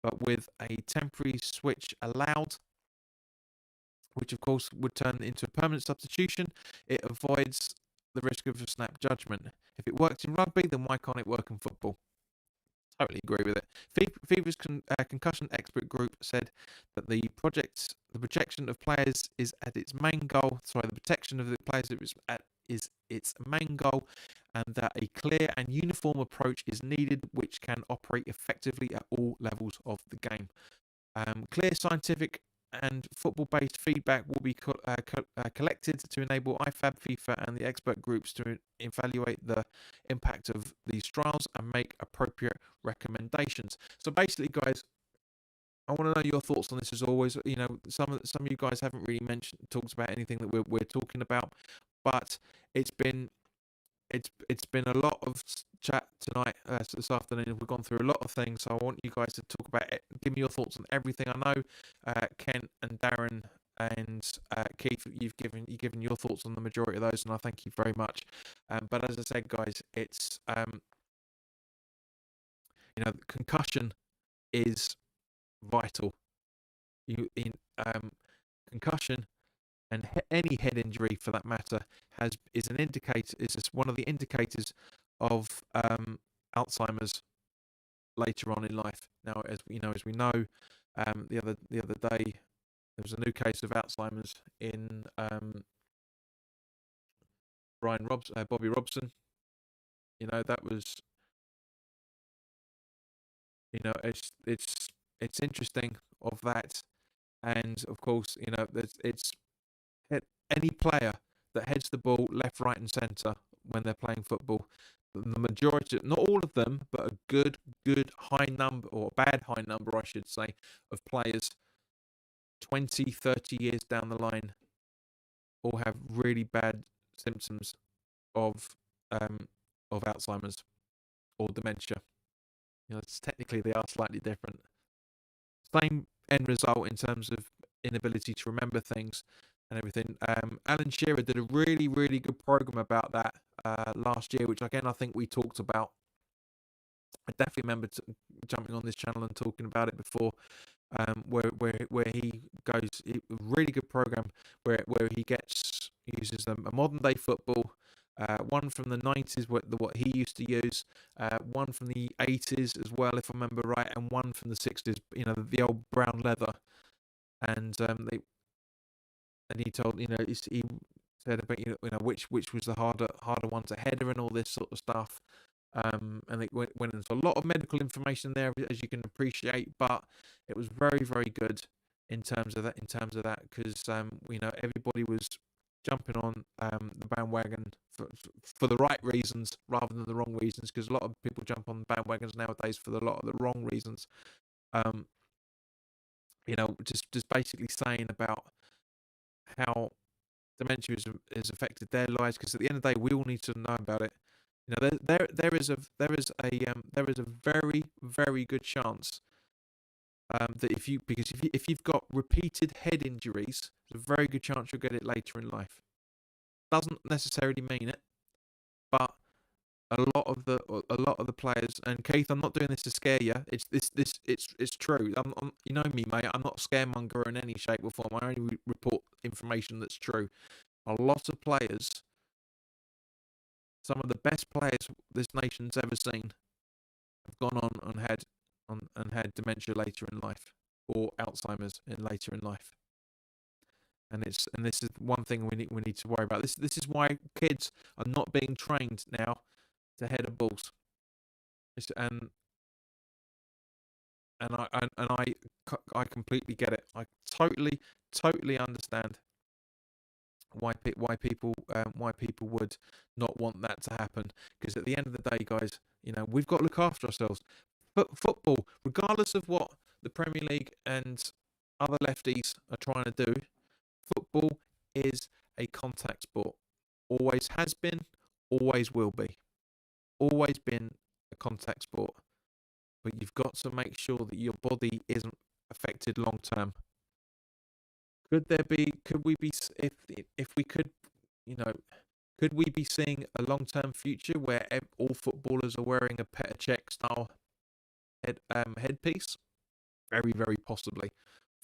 but with a temporary switch allowed, which of course would turn into a permanent substitution, it avoids the risk of a snap judgment. If it worked in rugby, then why can't it work in football? Totally agree with it. FIFA's concussion expert group said that the protection of players is at its main goal. Sorry, the protection of the players is its main goal, and that a clear and uniform approach is needed, which can operate effectively at all levels of the game. Clear scientific and football-based feedback will be collected to enable IFAB, FIFA, and the expert groups to evaluate the impact of these trials and make appropriate recommendations. So basically, guys, I want to know your thoughts on this. As always, you know, some of you guys haven't really talked about anything that we're talking about, but it's been a lot of chat tonight, this afternoon. We've gone through a lot of things, so I want you guys to talk about it. Give me your thoughts on everything. I know Kent and Darren and Keith, you've given your thoughts on the majority of those, and I thank you very much. But as I said, guys, it's concussion is vital. Concussion and any head injury for that matter is one of the indicators of Alzheimer's later on in life. Now, as we know, the other day there was a new case of Alzheimer's in Bobby Robson. You know, that was, you know, it's interesting of that, and of course, you know, it's any player that heads the ball left, right, and centre when they're playing football, the majority, not all of them, but a good high number, or a bad high number, I should say, of players 20, 30 years down the line all have really bad symptoms of Alzheimer's or dementia. You know, technically they are slightly different. Same end result in terms of inability to remember things and everything. Alan Shearer did a really good program about that last year, which again I think we talked about. I definitely remember jumping on this channel and talking about it before. Where he goes, a really good program where he uses a modern day football, one from the 90s, what he used to use, one from the 80s as well, if I remember right, and one from the 60s. You know, the old brown leather, and he told, you know, he said about, you know, which was the harder one to header and all this sort of stuff. And it went into a lot of medical information there, as you can appreciate, but it was very good in terms of that, because you know, everybody was jumping on the bandwagon for the right reasons rather than the wrong reasons, because a lot of people jump on bandwagons nowadays for a lot of the wrong reasons. You know, just basically saying about how dementia has affected their lives, because at the end of the day, we all need to know about it. You know, there is a very good chance that if you've got repeated head injuries, there's a very good chance you'll get it later in life. Doesn't necessarily mean it, but a lot of the players, and Keith, I'm not doing this to scare you. It's true. You know me, mate. I'm not a scaremonger in any shape or form. I only report information that's true. A lot of players, some of the best players this nation's ever seen, have gone on and had dementia later in life, or Alzheimer's later in life. And this is one thing we need to worry about. This is why kids are not being trained now to header balls. And I completely get it. I totally understand why people would not want that to happen, because at the end of the day, guys, you know, we've got to look after ourselves. But football, regardless of what the Premier League and other lefties are trying to do, Football is a contact sport. Always has been, always will be. Always been a contact sport. But you've got to make sure that your body isn't affected long term. Could we be, if we could, you know, could we be seeing a long term future where all footballers are wearing a Petr Cech style headpiece? Very, very possibly.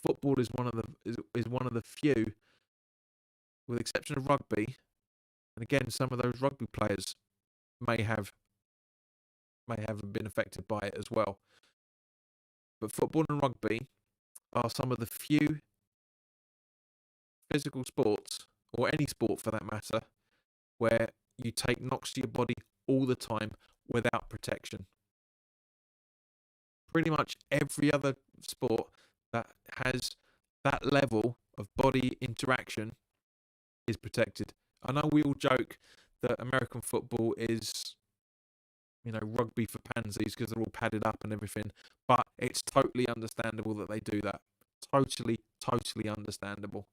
Football is one of the few, with the exception of rugby, and again, some of those rugby players may have been affected by it as well. But football and rugby are some of the few physical sports, or any sport for that matter, where you take knocks to your body all the time without protection. Pretty much every other sport that has that level of body interaction is protected. I know we all joke that American football is, rugby for pansies because they're all padded up and everything, but it's totally understandable that they do that. Totally, totally understandable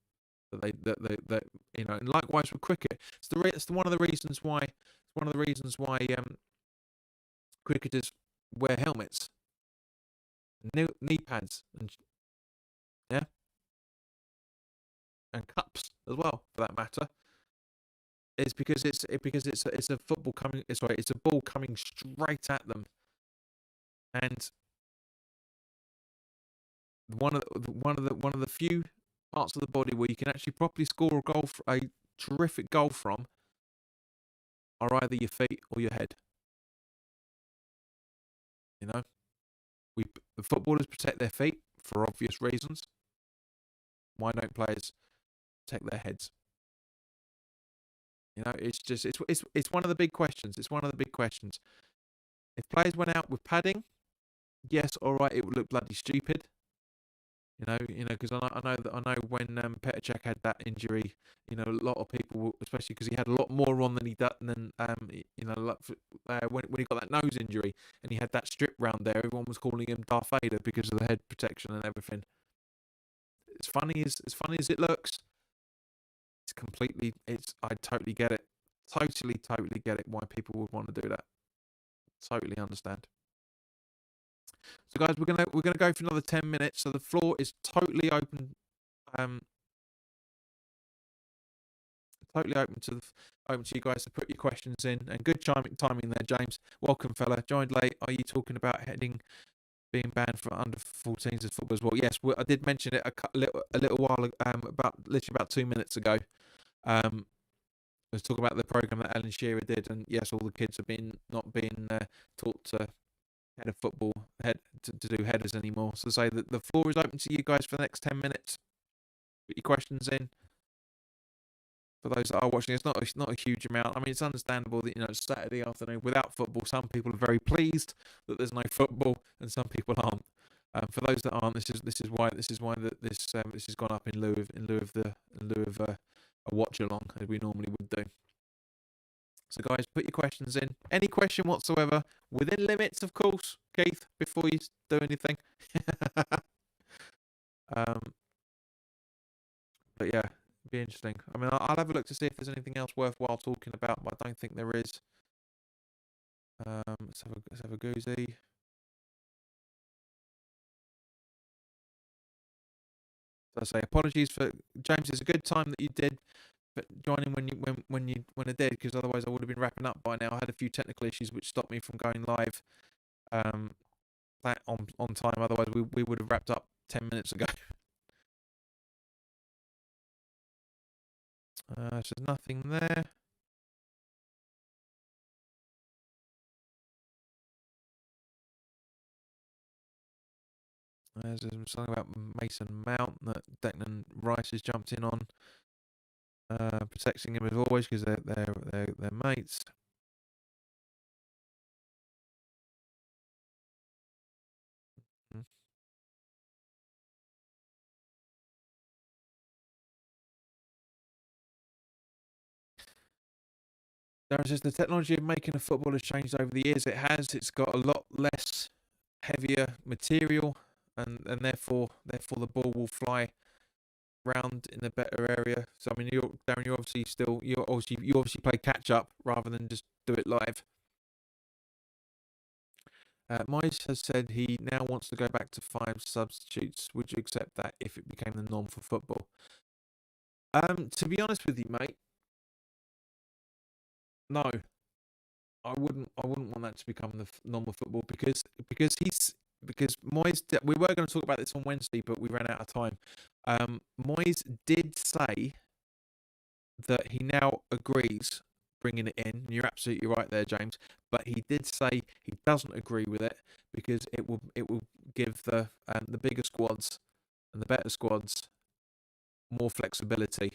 that and likewise with cricket. It's one of the reasons why cricketers wear helmets, knee pads, and and cups as well, for that matter. It's because it's a football coming. Sorry, it's a ball coming straight at them, and one of the few parts of the body where you can actually properly score a terrific goal from are either your feet or your head. The footballers protect their feet for obvious reasons. Why don't players protect their heads? It's one of the big questions. It's one of the big questions. If players went out with padding, yes, all right, it would look bloody stupid. Because I know when Petr Cech had that injury, a lot of people, especially because he had a lot more on than he done, when he got that nose injury and he had that strip round there, everyone was calling him Darth Vader because of the head protection and everything. As funny as it looks, I totally get it. Totally get it why people would want to do that. Totally understand. So guys, we're gonna go for another 10 minutes. So the floor is totally open, to you guys to put your questions in. And good timing there, James. Welcome, fella. Joined late. Are you talking about being banned for under 14s as football as well? Yes, I did mention it a little while about 2 minutes ago. Let's talk about the program that Alan Shearer did, and yes, all the kids have not being taught to head of football, to do headers anymore. So say that the floor is open to you guys for the next 10 minutes. Put your questions in. For those that are watching, it's not a huge amount. I mean, it's understandable that it's Saturday afternoon without football. Some people are very pleased that there's no football, and some people aren't. For those that aren't, this is why this has gone up in lieu of a watch along, as we normally would do. So guys, put your questions in. Any question whatsoever, within limits, of course, Keith, before you do anything. But yeah, it'd be interesting. I mean, I'll have a look to see if there's anything else worthwhile talking about, but I don't think there is. Let's have a goosey. So I say apologies for James. It's a good time that you did joining when I did, because otherwise I would have been wrapping up by now. I had a few technical issues which stopped me from going live on time. Otherwise we would have wrapped up 10 minutes ago. So there's nothing there. There's something about Mason Mount that Declan Rice has jumped in on, protecting him as always because they're mates. There's just the technology of making a football has changed over the years. It has. It's got a lot less heavier material, and therefore the ball will fly round in a better area. So I mean, Darren, you obviously play catch up rather than just do it live. Moyes has said he now wants to go back to 5 substitutes. Would you accept that if it became the norm for football? To be honest with you, mate, no. I wouldn't. I wouldn't want that to become the normal football because Moyes. We were going to talk about this on Wednesday, but we ran out of time. Moyes did say that he now agrees bringing it in. You're absolutely right there, James. But he did say he doesn't agree with it because it will give the bigger squads and the better squads more flexibility.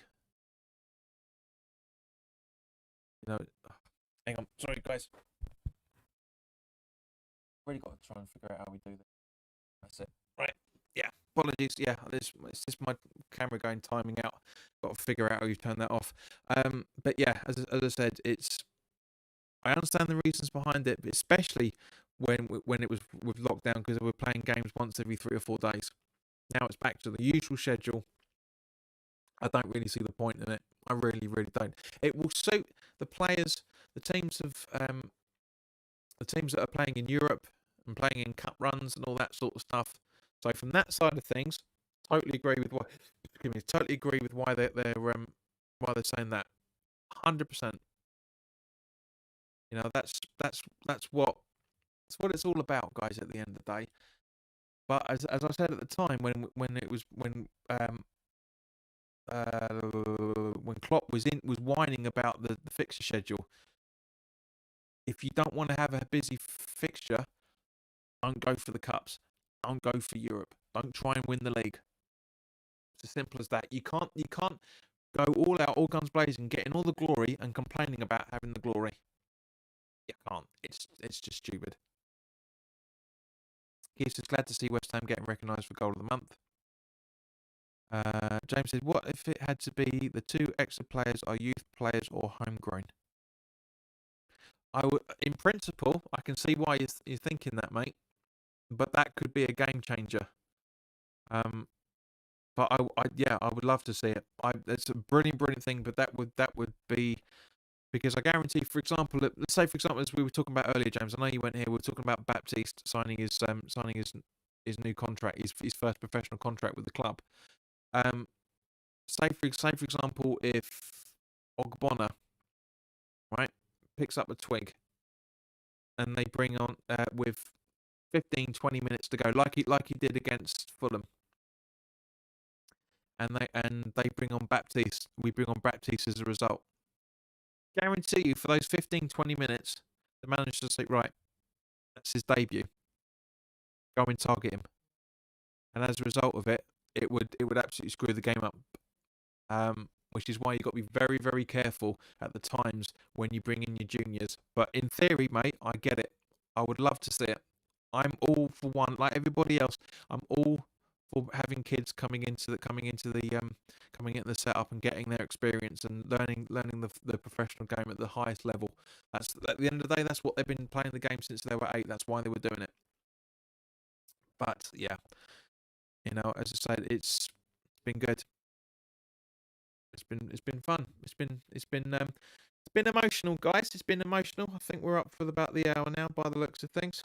You know, hang on, sorry guys. Really got to try and figure out how we do this. That's it. Right. Yeah. Apologies. Yeah. It's just my camera going timing out. Got to figure out how you turn that off. But yeah, as I said, I understand the reasons behind it, but especially when it was with lockdown because we were playing games once every 3 or 4 days. Now it's back to the usual schedule. I don't really see the point in it. I really, really don't. It will suit the players, the teams that are playing in Europe and playing in cup runs and all that sort of stuff. So from that side of things, totally agree with why they're saying that. 100%. You know, that's what it's all about, guys. At the end of the day. But as I said at the time, when Klopp was whining about the fixture schedule, if you don't want to have a busy fixture, don't go for the cups. Don't go for Europe. Don't try and win the league. It's as simple as that. You can't go all out, all guns blazing, getting all the glory and complaining about having the glory. You can't. It's just stupid. He's just glad to see West Ham getting recognised for goal of the month. James said, what if it had to be the 2 extra players are youth players or homegrown? In principle, I can see why you're thinking that, mate. But that could be a game changer. But I would love to see it. It's a brilliant thing. But that would be because I guarantee, for example, let's say for example, as we were talking about earlier, James. I know you went here. We were talking about Baptiste signing his new contract, his first professional contract with the club. Say for example, if Ogbonna, right, picks up a twig, and they bring on with 15, 20 minutes to go, like he did against Fulham, and they bring on Baptiste. We bring on Baptiste as a result. Guarantee you, for those 15, 20 minutes, the manager will say, right, that's his debut. Go and target him, and as a result of it, it would absolutely screw the game up. Which is why you've got to be very, very careful at the times when you bring in your juniors. But in theory, mate, I get it. I would love to see it. I'm all for one, like everybody else. I'm all for having kids coming into the setup and getting their experience and learning the professional game at the highest level. That's at the end of the day. That's what they've been playing the game since they were 8. That's why they were doing it. But yeah, you know, as I said, it's been good. It's been fun. It's been emotional, guys. It's been emotional. I think we're up for about the hour now, by the looks of things.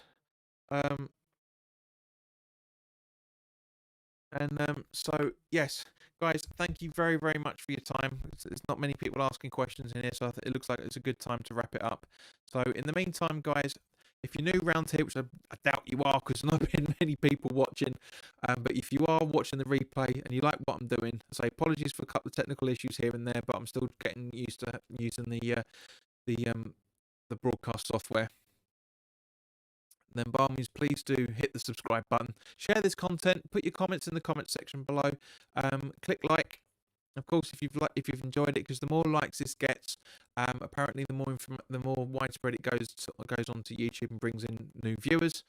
So yes, guys, thank you very, very much for your time. There's not many people asking questions in here, so it looks like it's a good time to wrap it up. So in the meantime, guys, if you're new around here, which I doubt you are because there's not been many people watching, but if you are watching the replay and you like what I'm doing, so apologies for a couple of technical issues here and there, but I'm still getting used to using the broadcast software. Then by all means, please do hit the subscribe button, share this content, put your comments in the comment section below, click like. Of course, if you've enjoyed it, because the more likes this gets, apparently the more widespread it goes on to YouTube and brings in new viewers.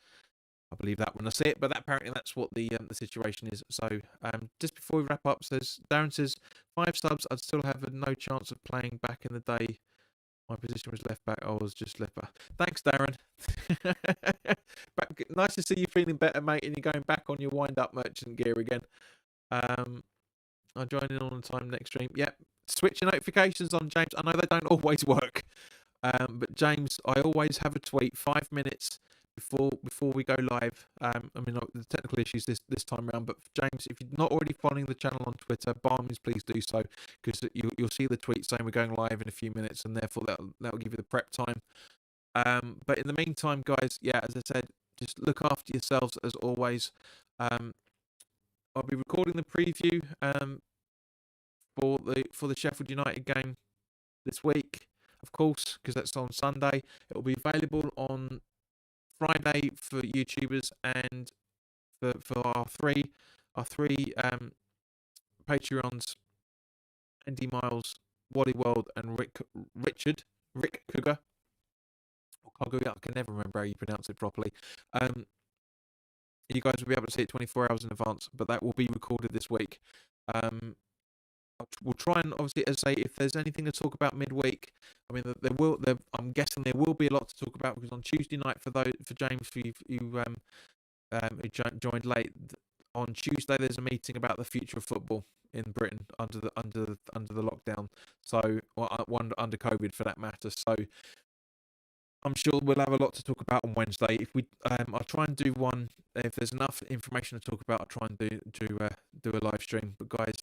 I believe that when I see it, but apparently that's what the situation is. So just before we wrap up, Darren says 5 subs, I'd still have no chance of playing back in the day. My position was left back. I was just left back. Thanks, Darren. Nice to see you feeling better, mate, and you're going back on your wind-up merchant gear again. I'll join in on the time next stream. Yep. Switch your notifications on, James. I know they don't always work. But James, I always have a tweet 5 minutes before we go live. I mean, the technical issues this time around. But James, if you're not already following the channel on Twitter, by all means, please do so, because you'll see the tweet saying we're going live in a few minutes, and therefore that'll give you the prep time. But in the meantime, guys, yeah, as I said, just look after yourselves as always. I'll be recording the preview for the Sheffield United game this week, of course, because that's on Sunday. It will be available on Friday for YouTubers, and for our three Patreons, Andy Miles, Wally World, and Rick Cougar. I can never remember how you pronounce it properly. You guys will be able to see it 24 hours in advance, but that will be recorded this week. We'll try and, obviously, as I say, if there's anything to talk about midweek, I mean, I'm guessing there will be a lot to talk about, because on Tuesday night, for James, who joined late, on Tuesday there's a meeting about the future of football in Britain under the lockdown, so under COVID for that matter. So I'm sure we'll have a lot to talk about on Wednesday. I'll try and do one. If there's enough information to talk about, I'll try and do a live stream. But guys,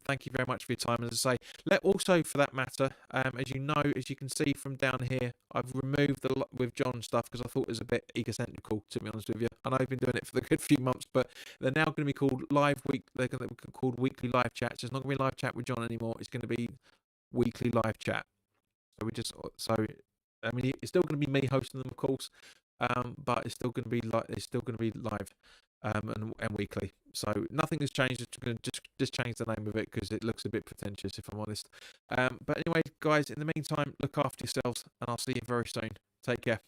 thank you very much for your time. As I say, also for that matter, as you can see from down here, I've removed the with John stuff because I thought it was a bit egocentrical, to be honest with you. I know I've been doing it for a good few months, but they're now going to be called They're going to be called weekly live chats. It's not going to be live chat with John anymore. It's going to be weekly live chat. I mean, it's still going to be me hosting them, of course, but it's still going to be live, and weekly. So nothing has changed. It's going to just change the name of it because it looks a bit pretentious, if I'm honest. But anyway, guys, in the meantime, look after yourselves, and I'll see you very soon. Take care.